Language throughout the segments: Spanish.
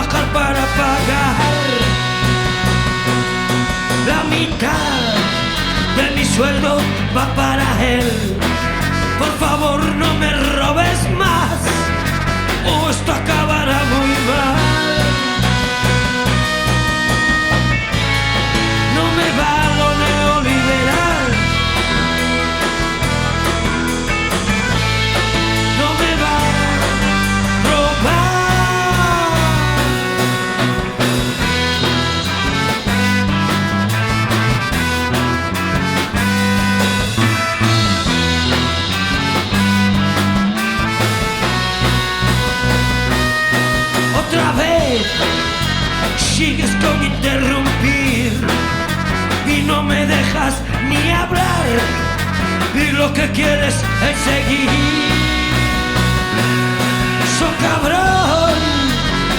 trabajar para pagar la mitad de mi sueldo va para él. Por favor no me robes más o esto acabará muy mal. No me va lo neoliberal, no me va a robar. Otra vez sigues con interrumpir y no me dejas ni hablar y lo que quieres es seguir. So cabrón,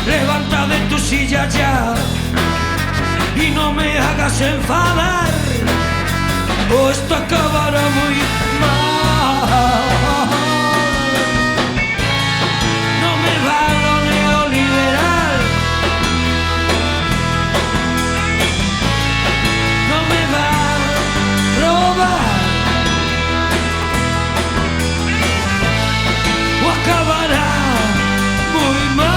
levanta de tu silla ya y no me hagas enfadar o esto acabará muy mal. No me va lo neoliberal, no me va a robar o acabará muy mal.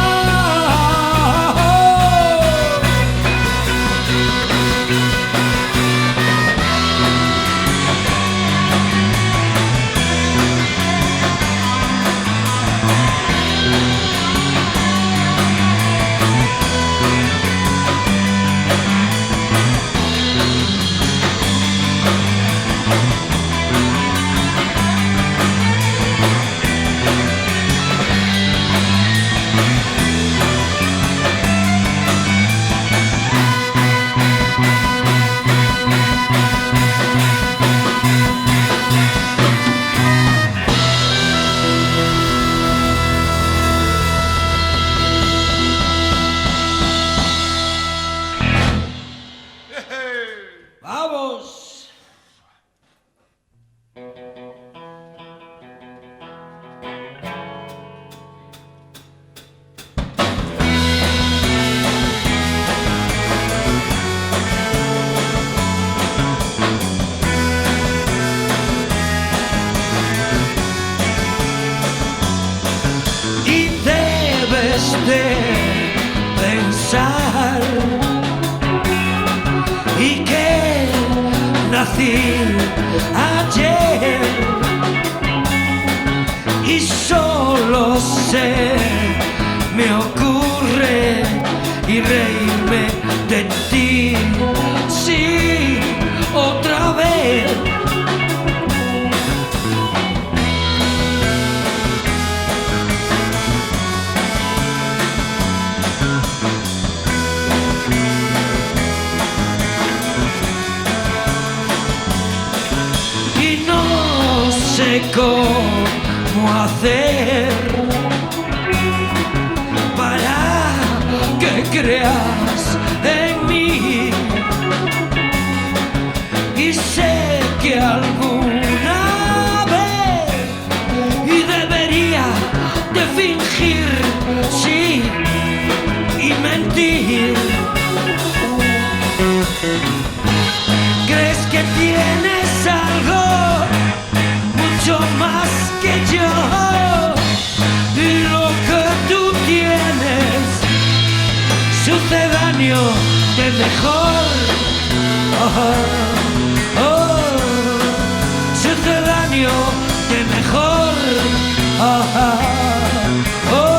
¡Vamos! Y debes de pensar y que nací ayer y solo me ocurre y reírme de ti, sí, otra vez. Y no sé cómo hacer para que creas en mí. Y sé que alguna vez y debería de fingir, sí, y mentir. ¿Crees que tienes algo mucho más que yo? Y lo que tú tienes, sucedáneo de mejor. Oh, oh, sucedáneo de mejor. Oh, oh, oh.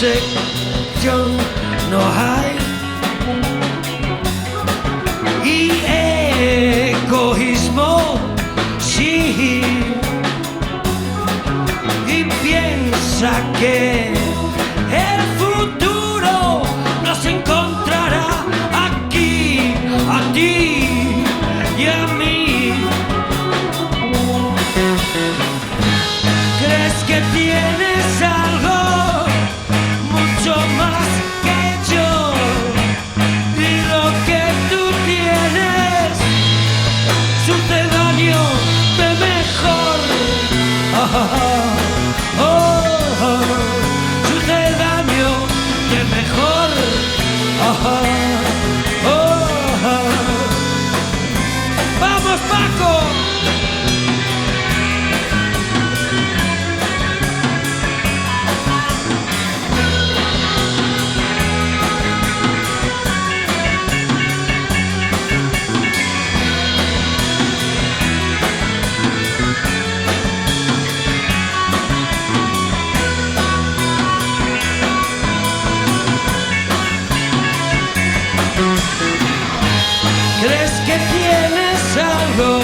Sección no hay y egoísmo sí, y piensa que el futuro nos encontrará aquí, a ti y a mí. ¿Crees que tienes algo que tienes algo,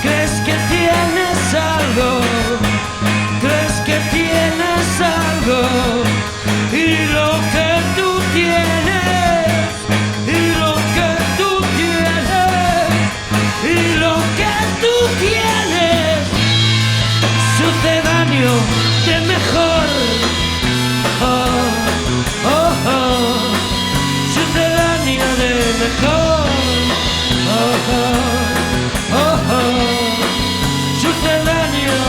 crees que tienes algo, crees que tienes algo, y lo que tú tienes, y lo que tú tienes, y lo que tú tienes, sucedáneo de mejor. Oh, oh, oh, sucedáneo de mejor. Oh, oh, oh, oh, sucedáneo.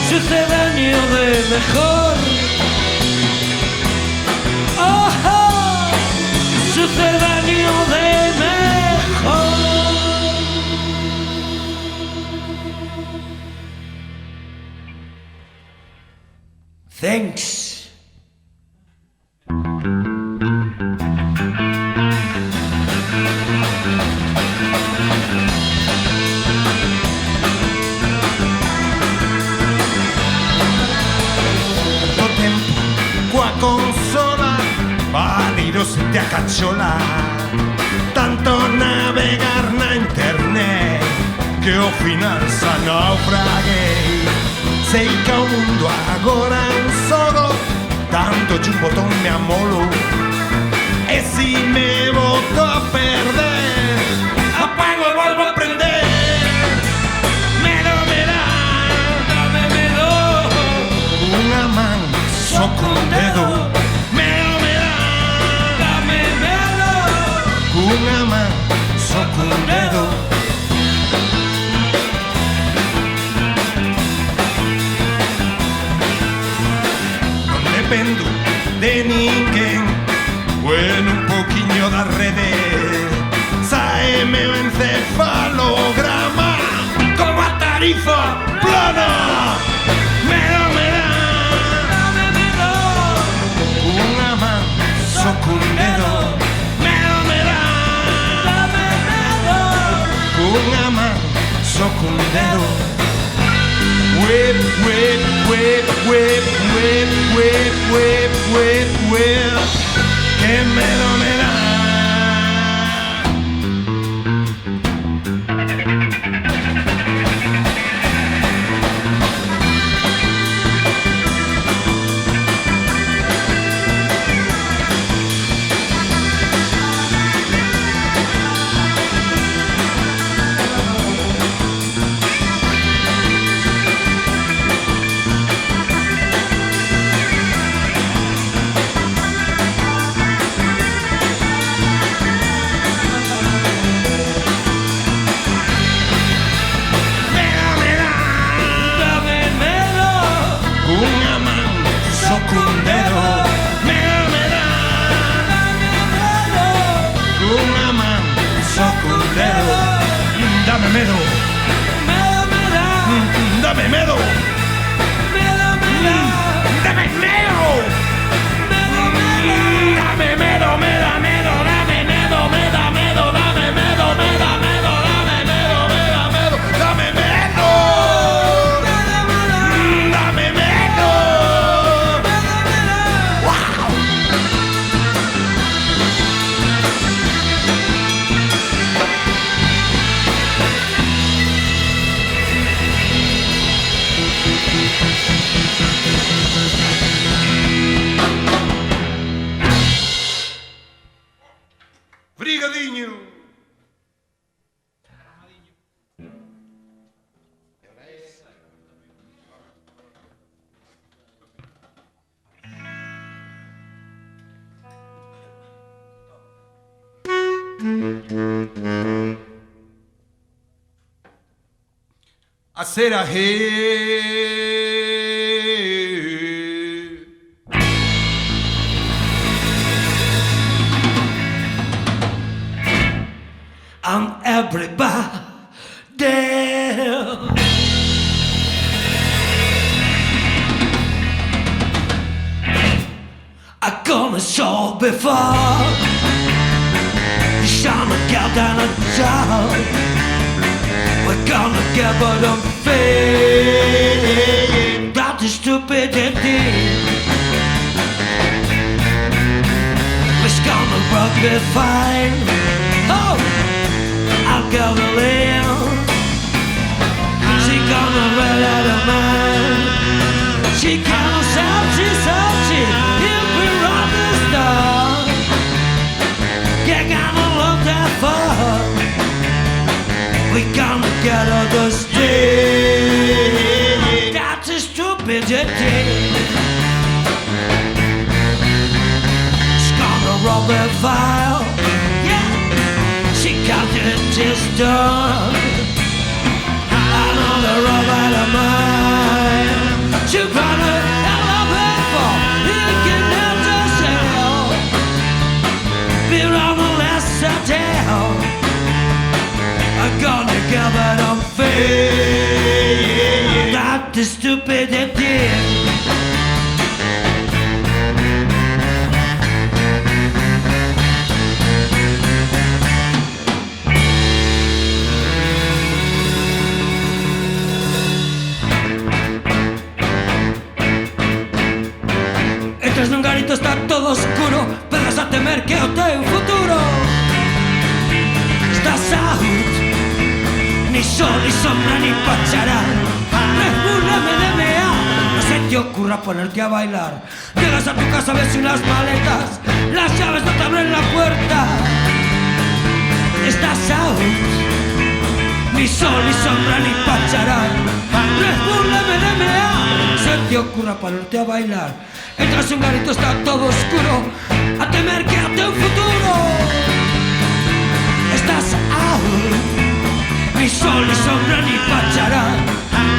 Sucedáneo de mejor. Oh, oh, sucedáneo de mejor. Thanks. Consola, válidos de a cachola, tanto navegar na internet que ao final xa naufraguei. Sei que o mundo agora é un xogo, tanto che un botón me amolo, e si me boto a perder, apago e volvo a prender. Medo me dá, dame medo, unha man só con dedo. Medo me dá, dame medo, unha man só con dedo. Non dependo de ninguén, bueno, un poquiño da rede, saeme o encefalograma como a tarifa plana. Medo me dá, dame medo, unha man só cun dedo. Medo me dá, dame medo, unha man só cun dedo. Whip, whip, whip, whip, whip, whip, whip, whip, whip, que medo me dá. Dame medo, dame medo, dame medo, dame medo, me da medo, dame medo, me da medo, dame medo, me da medo, dame medo, me da medo, dame medo, dame medo. Wow. Brigadinho. A ser a and everybody I começou before Chama get down a job We're gonna get but I'm fake That is stupidity rugby fine. Oh, I'll go to Leo. She gonna run out of mine. She comes out, she's up, if we run the star. Yeah, gonna love that far. We gonna get on the street. That's a stupidity. She's gonna rob a file. Yeah, she got it just done. Another rob out of mine. She got a hell of a fall. You can never sell. We're on the last hotel. I'm gonna give it a feel. Not the stupidity. Entras nun garito, está todo oscuro. Pegas a temer que o teu futuro estás out. Ni sol, ni sombra, ni pacharán. Red Bull, MDMA. No se te ocurra ponerte a bailar. Llegas a tu casa, ves unas maletas. Las llaves no te abren la puerta. Estás out. Ni sol, ni sombra, ni pacharán. Red Bull, MDMA. No se te ocurra ponerte a bailar. Entras en un garito, está todo oscuro. A temer que hace un futuro. Estás out. Ni sol, ni sombra, ni pacharán.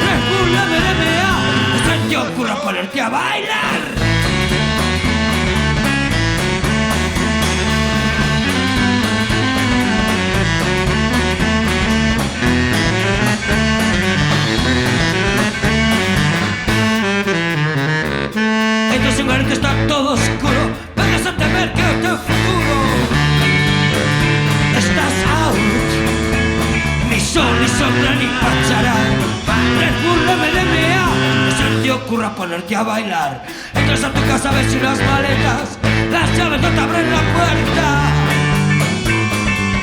Red Bull, MDMA. No se te ocurra ponerte a bailar. Entras en un garito, está todo oscuro. Vengas a temer que hace un futuro. Estás out. Ni sol, ni sombra, ni pacharán. Red Bull, MDMA. No se te ocurra ponerte a bailar. Entras a tu casa, ves unas maletas. Las llaves no te abren la puerta.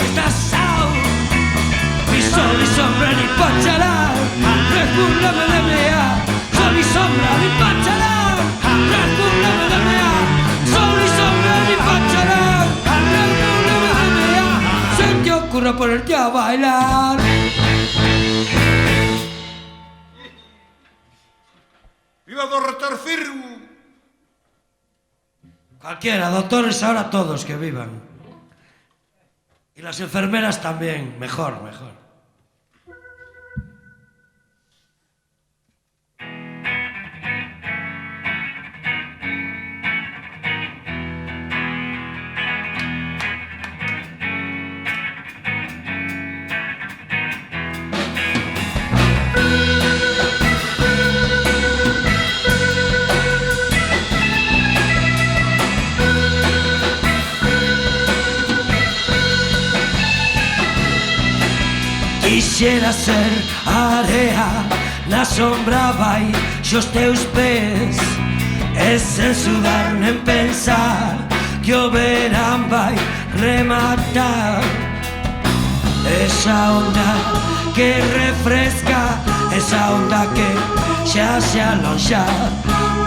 Estás out. Ni sol, ni sombra, ni pacharán. Red Bull, MDMA. Sol, ni sombra, ni pacharán. Red Bull, MDMA. Sol, ni sombra, ni pacharán. Red Bull, MDMA. Se te ocurra ponerte a bailar. ¡Viva Doctor Firmo! Cualquiera, doctores ahora todos que vivan. Y las enfermeras también, mejor, mejor. Quixera ser area na sombra vai xos teus pés. E sen sudar nem pensar que o verán vai rematar. Esa onda que refresca, esa onda que xa se alonxa,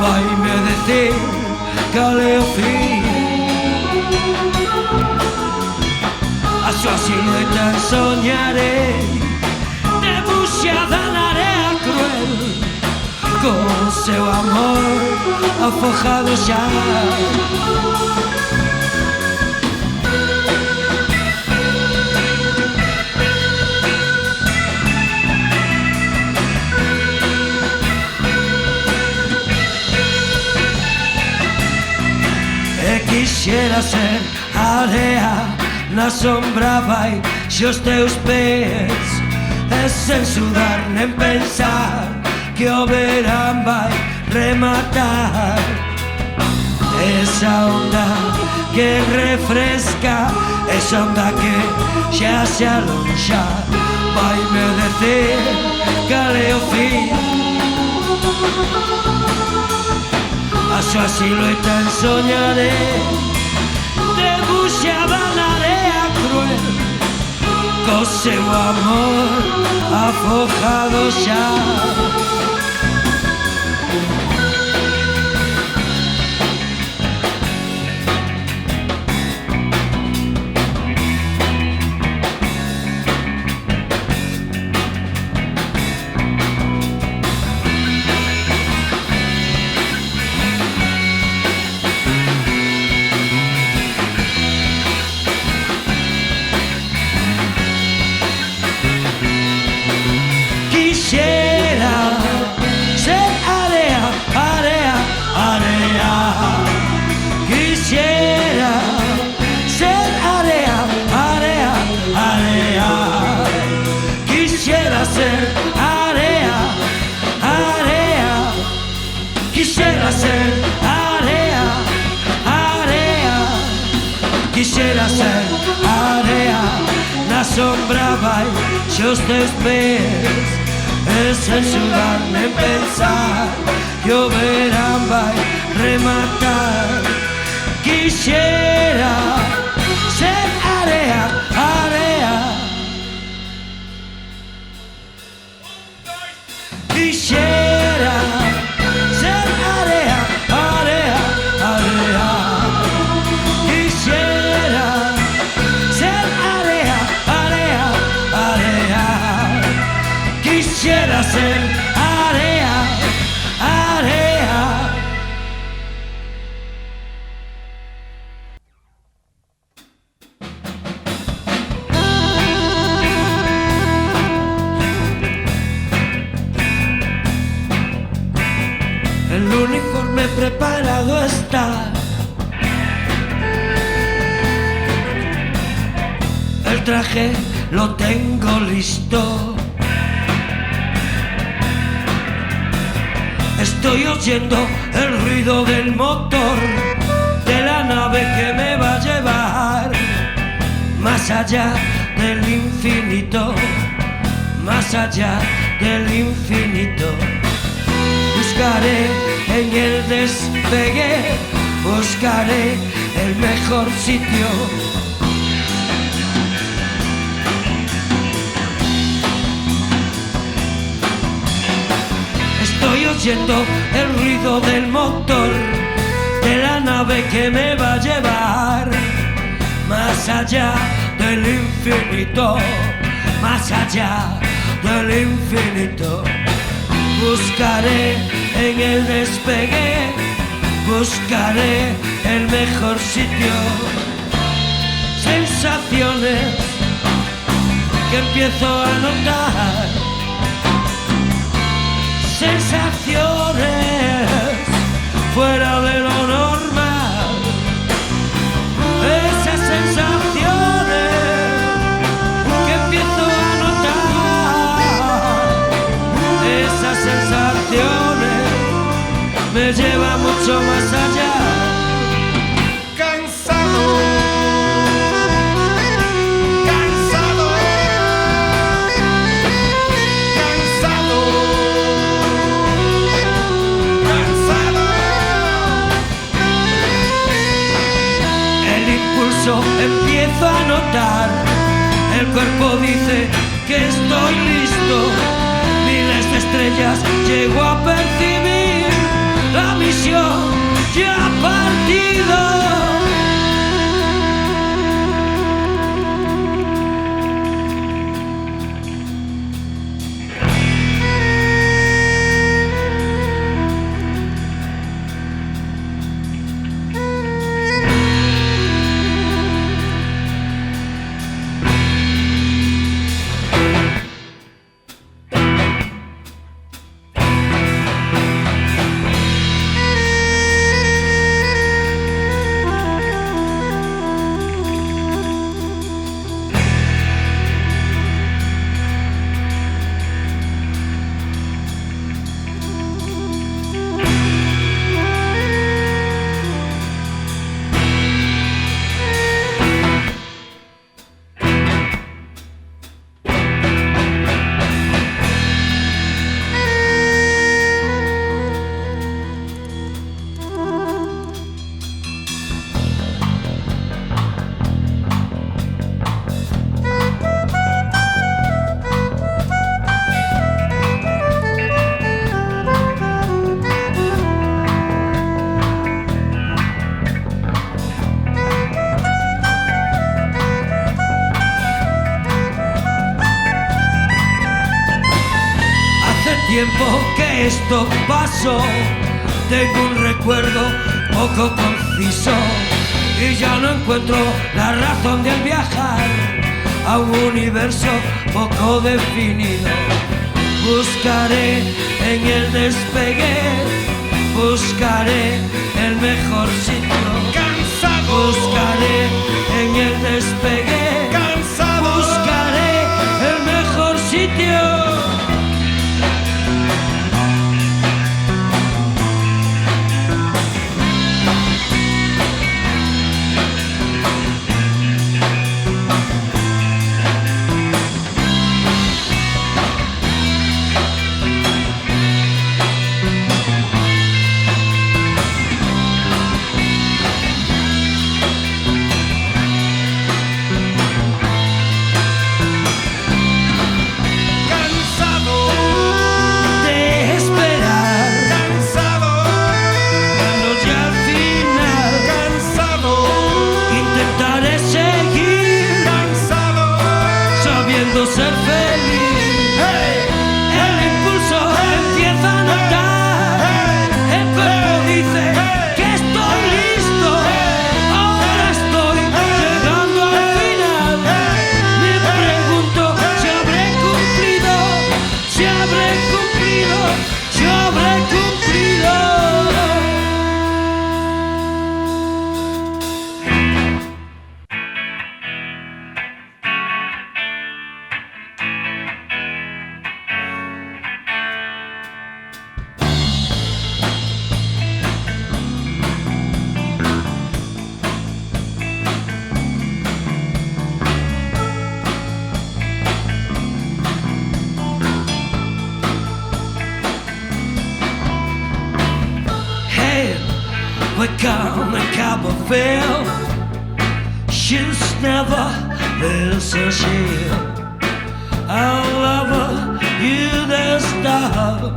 vai me decir cal é o fin. A súa silueta soñarei, debuxada na area cruel, con seu amor afojado xa. E quixera ser area na sombra vai xos teus pés. E sen sudar nem pensar que o verán vai rematar. Esa onda que refresca, esa onda que xa se alonxa, vai me decir cal é o fin. A súa silueta ensoñaré, debuxada area cruel, cose o amor afojado xa. Quisiera ser area na sombra vai se os teus pés e censurarme en pensar que o verán vai rematar. Quisiera ser area, area. Quisiera ser area, area, area. Quisiera ser area, area. El uniforme preparado está. El traje lo tengo listo. Estoy oyendo el ruido del motor de la nave que me va a llevar más allá del infinito, más allá del infinito. Buscaré en el despegue, buscaré el mejor sitio. Estoy oyendo el ruido del motor de la nave que me va a llevar más allá del infinito, más allá del infinito. Buscaré en el despegue, buscaré el mejor sitio. Sensaciones que empiezo a notar, sensaciones fuera de lo normal. Esas sensaciones que empiezo a notar, esas sensaciones me llevan mucho más allá. Empiezo a notar, el cuerpo dice que estoy listo. Miles de estrellas llego a percibir, la misión ya ha partido. tiempo que esto pasó, tengo un recuerdo poco conciso y ya no encuentro la razón de viajar a un universo poco definido. Buscaré en el despegue, buscaré el mejor sitio. Cansado. Buscaré en el despegue, Cansado. buscaré el mejor sitio. Ser feliz, el impulso empieza a notar, el cuerpo dice que estoy listo, ahora estoy llegando al final. Me pregunto si habré cumplido, si habré cumplido, si habré cumplido. We come in Copperfield, she's never lives so chill. I love her, you the star.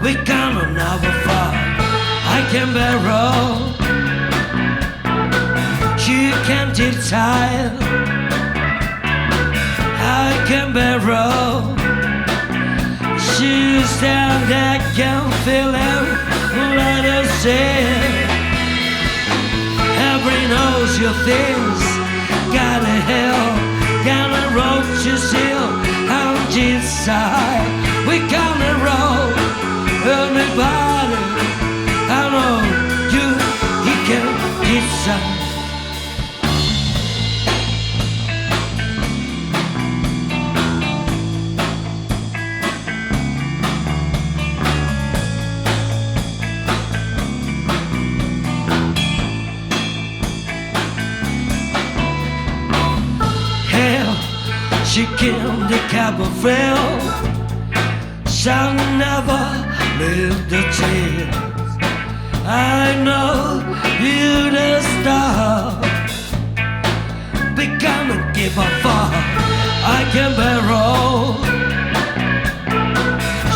We come another far, I can bear all. She can't decide, I can bear all. She's down there, can feel it. Let us say, every knows your things. Got a hell, got a road to seal. On this side, we gonna roll. Everybody, I know you can decide. She killed the Copperfield, shall never live the tears. I know you the star, become and give a fuck. I can bear all.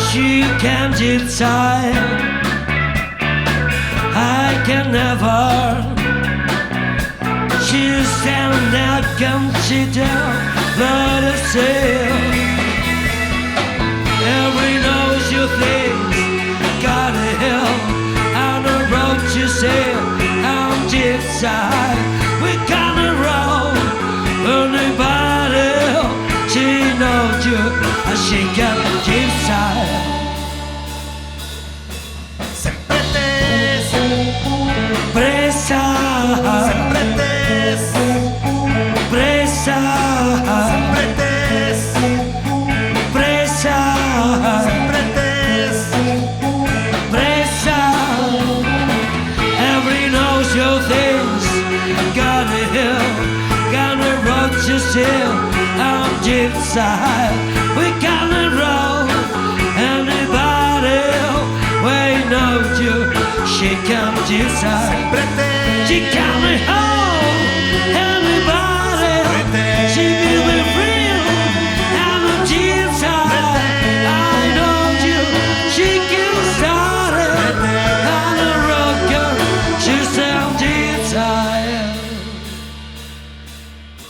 She can't decide, I can never. She's down there, come sit down. Let us sail. Every knows your things. Got a hill on the road to sail. On this side, we gonna roll. Anybody, she knows you, and she got this side. Sempre te presa, sempre te presa. Still on this side, we gonna roll. Anybody, we know you. She come this side, she coming home. Anybody, she will be free. On this side, I know you. She can start it on the rocker. She's on this side.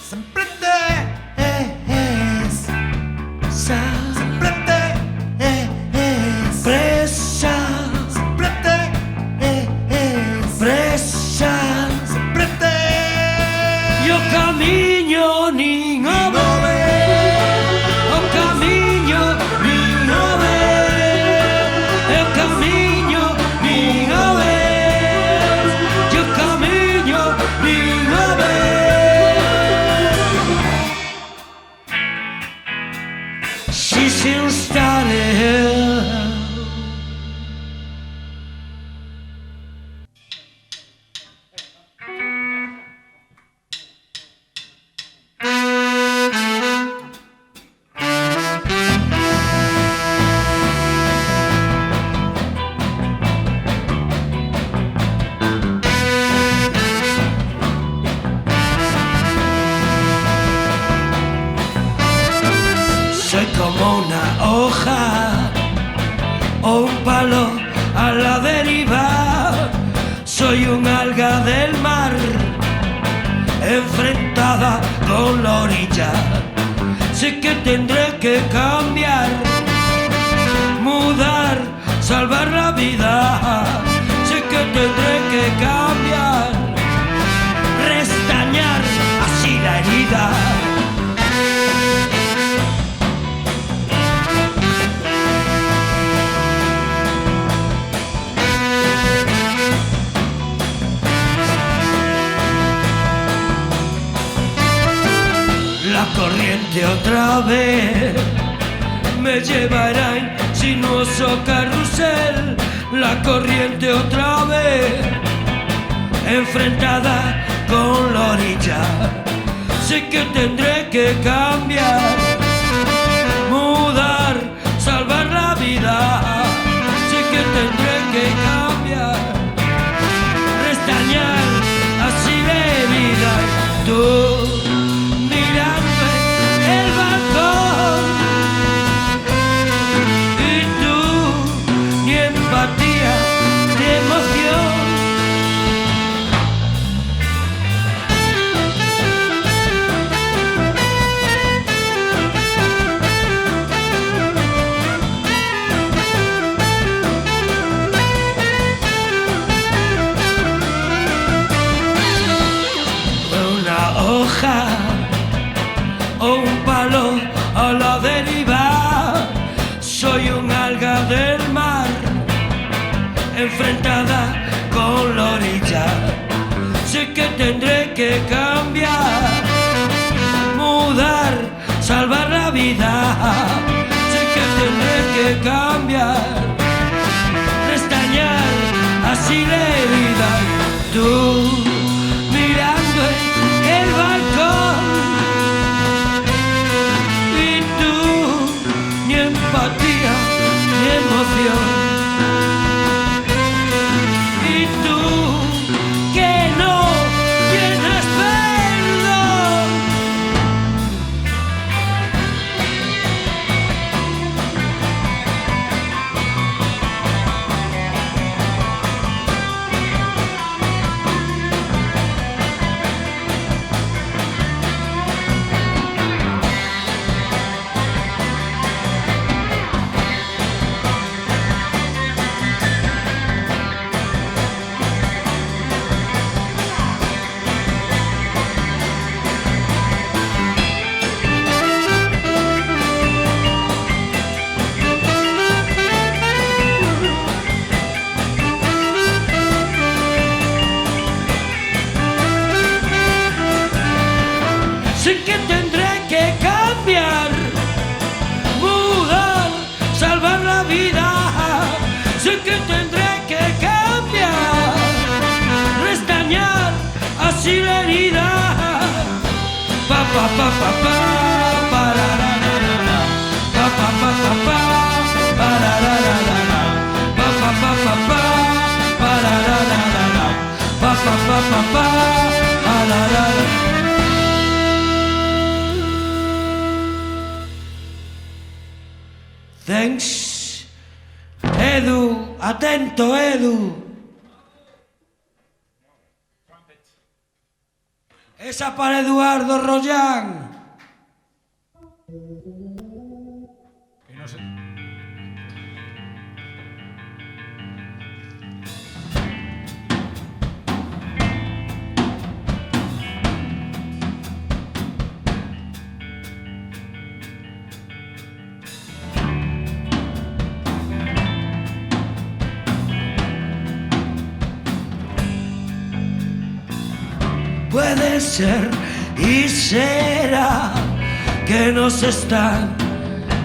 Sempre te She's in style. Soy como una hoja o un palo a la deriva. Soy un alga del mar enfrentada con la orilla. Sé que tendré que cambiar, mudar, salvar la vida. Sé que tendré que cambiar, restañar así la herida. La corriente otra vez me llevará en sinuoso carrusel. La corriente otra vez enfrentada con la orilla. Sé que tendré que cambiar, mudar, salvar la vida. Sé que tendré que cambiar, restañar así la herida. Tú o un palo a la deriva. Soy un alga del mar enfrentada con la orilla. Sé que tendré que cambiar, mudar, salvar la vida. Sé que tendré que cambiar, restañar así la herida. Tú mirando el balcón y tú ni empatía ni emoción. Y tú que no tienes perdón. Sé que tendré que cambiar, mudar, salvar la vida. Sé que tendré que cambiar, restañar así la herida. Pa pa pa pa pa, para la la la la. Pa pa pa pa pa, para la la la la. Pa pa pa pa pa, para la la la la. Pa pa pa pa pa, para la la. Thanks, Edu, atento, Edu. Esa para Eduardo Rollán. Que no sé. Puede ser y será que nos están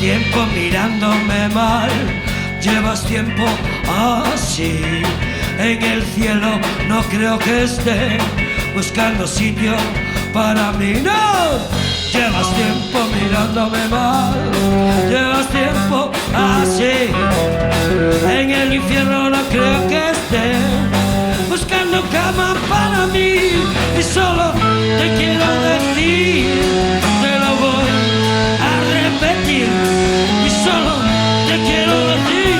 tiempo mirándome mal, llevas tiempo así. En el cielo no creo que esté buscando sitio para mí, no. Llevas tiempo mirándome mal, llevas tiempo así. En el infierno no creo que esté buscando cama para mí. Y solo te quiero decir, te lo voy a repetir. Y solo te quiero decir.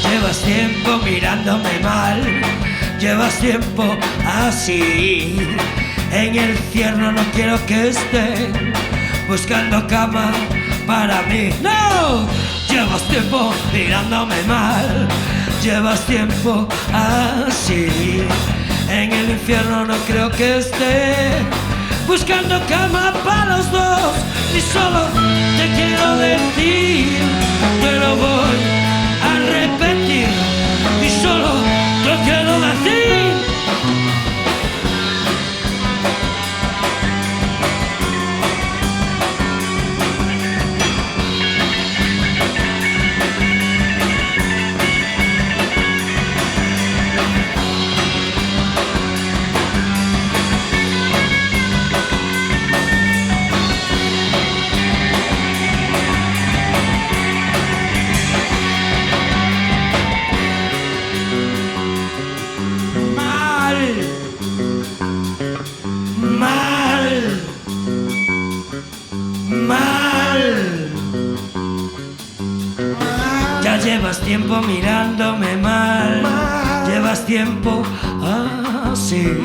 Llevas tiempo mirándome mal, llevas tiempo así. En el infierno no quiero que estén buscando cama para mí, no. Llevas tiempo mirándome mal, llevas tiempo así. En el infierno no creo que esté buscando cama para los dos. Y solo te quiero decir, te lo voy a repetir. Y solo te quiero decir. Llevas tiempo mirándome mal, llevas tiempo así.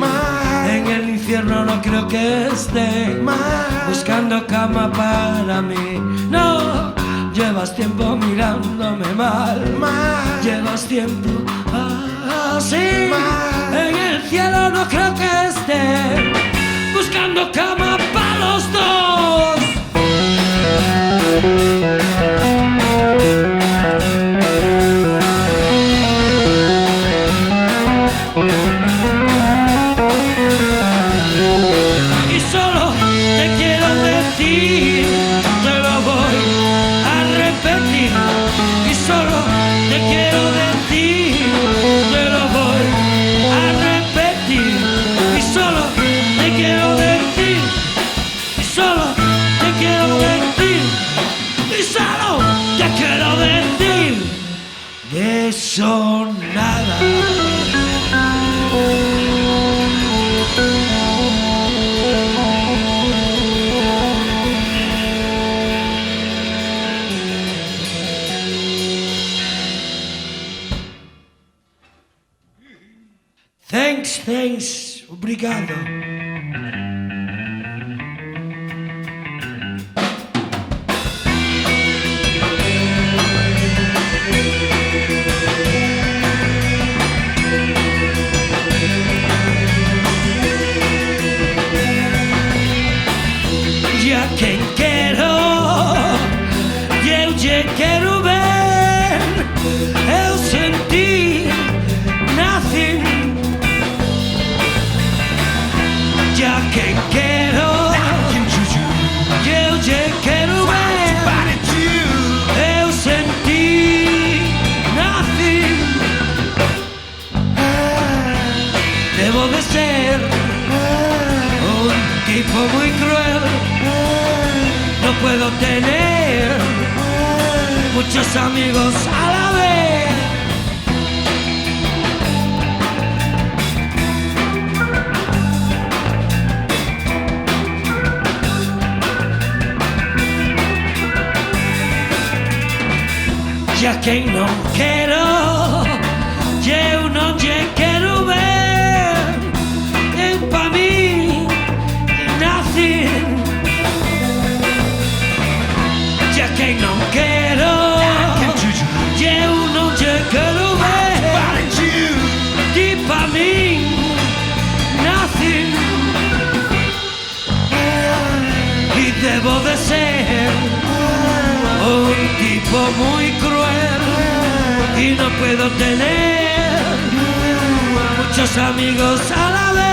En el infierno no creo que esté buscando cama para mí, no. Llevas tiempo mirándome mal, llevas tiempo así. En el cielo no creo que esté buscando cama para los dos. Y solo te quiero decir, te lo voy a repetir. Y solo te quiero decir, te lo voy a repetir. Y solo te quiero decir, y solo te quiero decir, y solo te quiero decir. De eso nada. Thanks, obrigado. Ya quem quero, eu te quero ver. Eu senti nothing. Ya quem quero, eu te quero ver. Eu senti nothing. Debo de ser un tipo muy cruel. No puedo tener muchos amigos a la vez. Ya que no quero, eu não te quero ver. E pra mim, nothing. Ya que não quero, eu não te quero ver. E pra mim, nothing. Y debo de ser un tipo muy cruel y no puedo tener muchos amigos a la vez.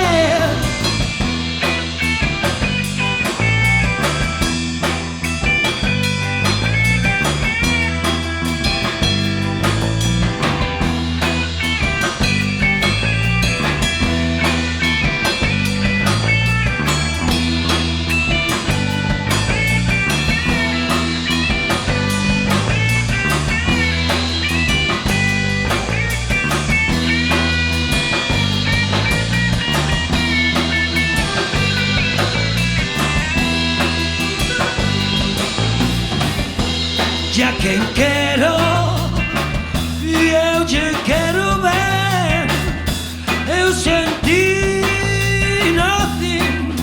Ja quem quero, eu te quero ver. Eu senti nothing.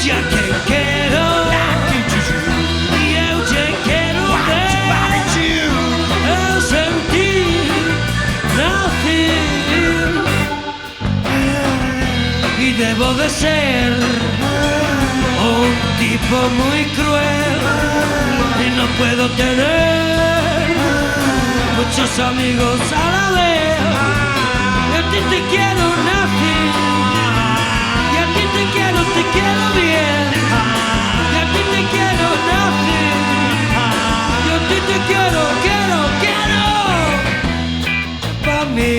Ja quem quero, eu te quero ver. Eu senti nothing. Y debo de ser un tipo muy cruel y no puedo tener muchos amigos a la vez. Y a ti te quiero nothing, y a ti te quiero bien, y a ti te quiero nothing, y a ti te quiero. Pa' mí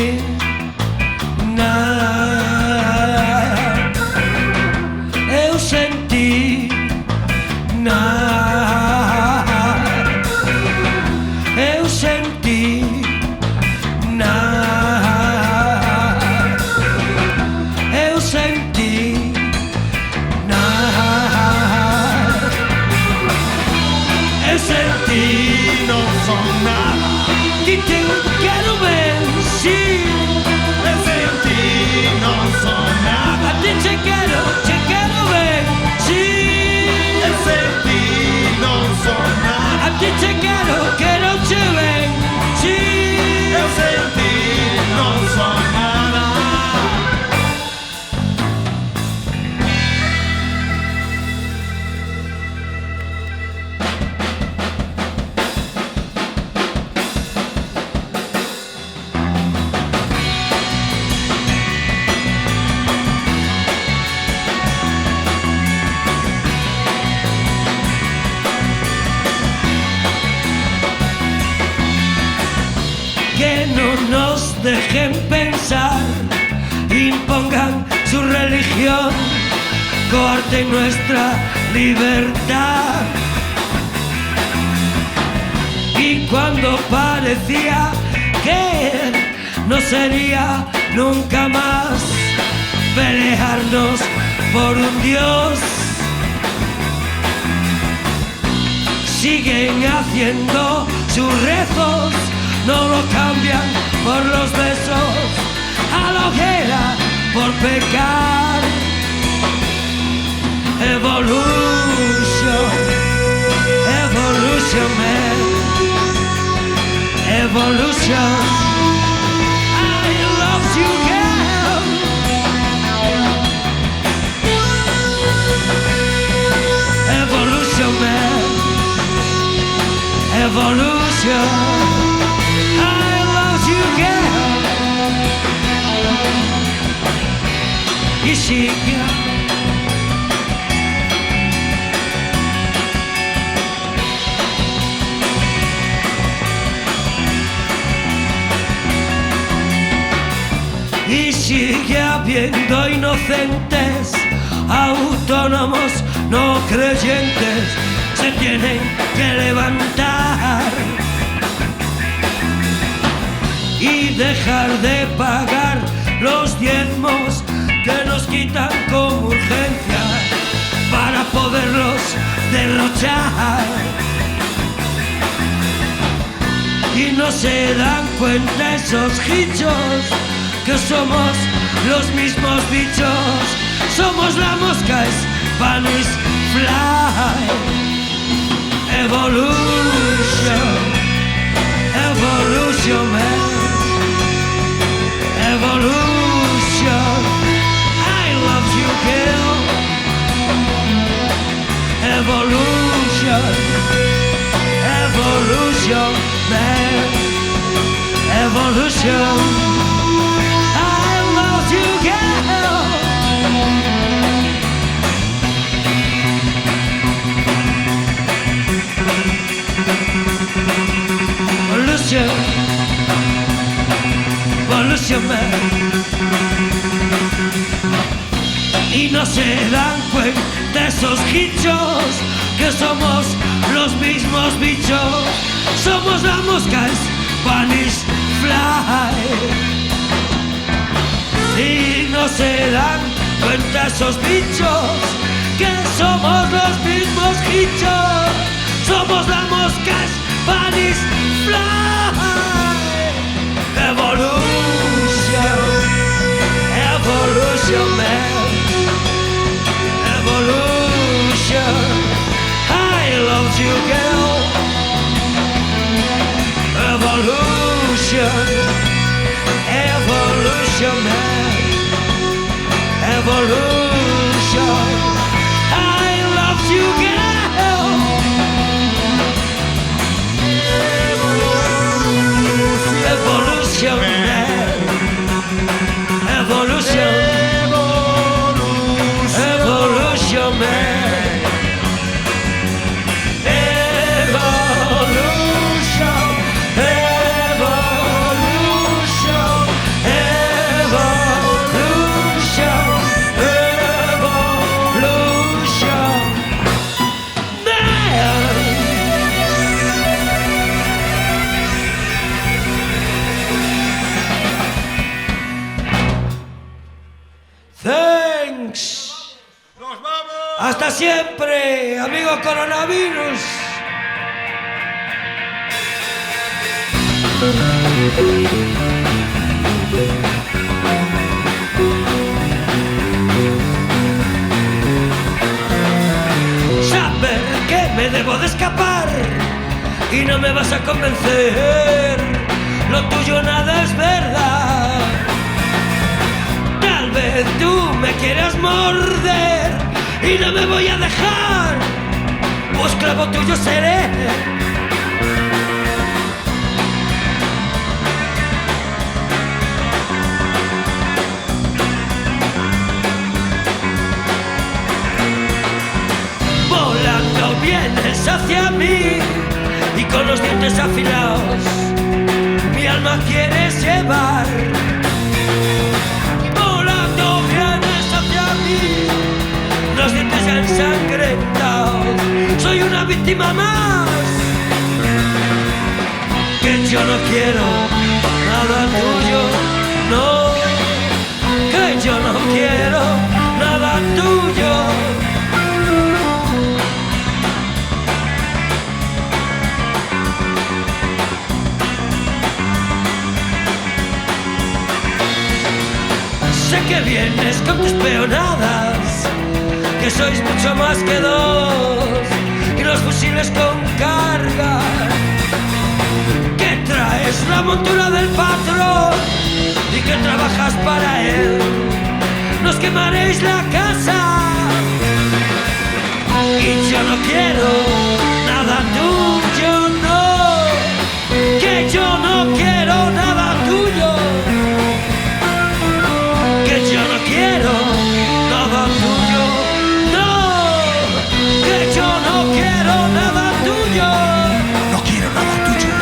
nada. Eu senti nada. Eu senti nada. Eu senti nada. Eu senti não sou nada. que te quero ver, sim. Eu senti não sou nada. A ti te quero ver, sim. Eu senti não sou nada. A ti te quero te ver, sim. Eu senti não sou nada. Que no nos dejen pensar, impongan su religión, coarten nuestra libertad. Y cuando parecía que no sería nunca más pelearnos por un Dios, siguen haciendo sus rezos, no lo cambian por los besos, a la hoguera por pecar. Evolution, evolution, man. Evolution. I love you, girl. Evolution, man. Evolution. Y sigue y sigue habiendo inocentes, autónomos, no creyentes, se tienen que levantar y dejar de pagar los diezmos que nos quitan con urgencia para poderlos derrochar. Y no se dan cuenta esos hichos que somos los mismos bichos, somos la mosca Spanish fly. Evolution, evolution, man. Evolution, I love you, girl. Evolution, evolution, man. Evolution. Evolution. I love you, girl. Evolution. Evolution Man. Y no se dan cuenta esos bichos que somos los mismos bichos. Somos la mosca Spanish Fly. Y no se dan cuenta esos bichos que somos los mismos bichos. Somos la mosca Spanish Fly. Evolution, evolution man. Evolution, I love you, girl. Evolution, evolution, man. Evolution, I love you, girl. Evolution, man. Evolution. Evolution Man. Evolution. Evolution. Evolution. Evolution Man. Thanks. ¡Nos vamos! Hasta siempre, amigo coronavirus. Saber que me debo de escapar y no me vas a convencer. Lo tuyo nada es verdad. Tal vez tú me quieras morder y no me voy a dejar, o esclavo tuyo seré. Volando vienes hacia mí y con los dientes afilados mi alma quieres llevar. Volando vienes hacia mí, los dientes ya ensangrentados. Soy una víctima más. Que yo no quiero nada tuyo, no. Que yo no quiero nada tuyo. Sé que vienes con tus peonadas, que sois mucho más que dos, y los fusiles con carga, que traes la montura del patrón y que trabajas para él. Nos quemaréis la casa y yo no quiero nada tuyo, no. Que yo no quiero nada tuyo. Que yo no quiero nada tuyo, no. Que yo no quiero nada tuyo. No quiero nada tuyo,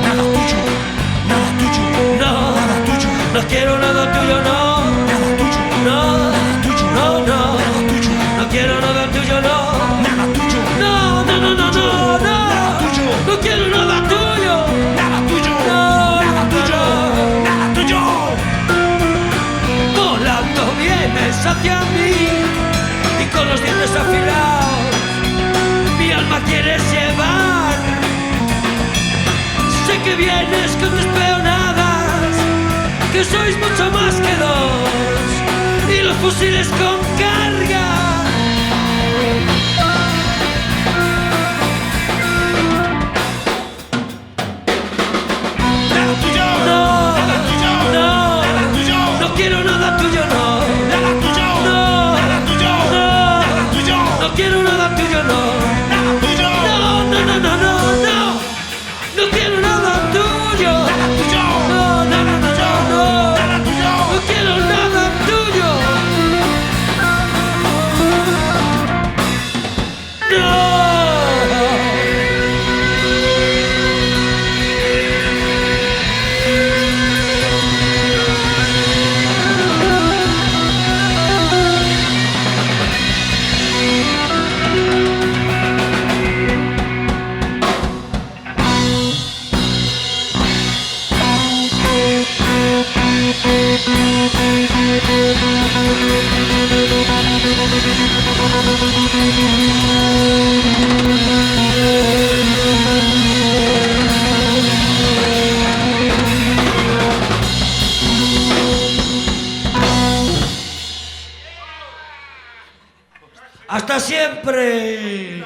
nada tuyo, nada tuyo, No, nada tuyo, no quiero nada tuyo, no. nada tuyo, No, nada tuyo, no, no. nada tuyo, No quiero nada tuyo, no. nada tuyo, No, no, no, no, no, no. nada tuyo, No quiero nada tuyo. nada tuyo, No, nada no, tuyo, no. nada tuyo. Volando vienes hacia mí y con los dientes afilados mi alma quieres llevar. Sé que vienes con tus peonadas, que sois mucho más que dos, y los fusiles con carga. Nada tuyo, No, nada tuyo, no, nada tuyo, no quiero nada tuyo, no. nada tuyo, No, nada tuyo, no. nada tuyo, No quiero nada tuyo, no. nada tuyo, No, no, no, no, no, no. No quiero nada tuyo. nada tuyo, No, nada ¡Hasta siempre!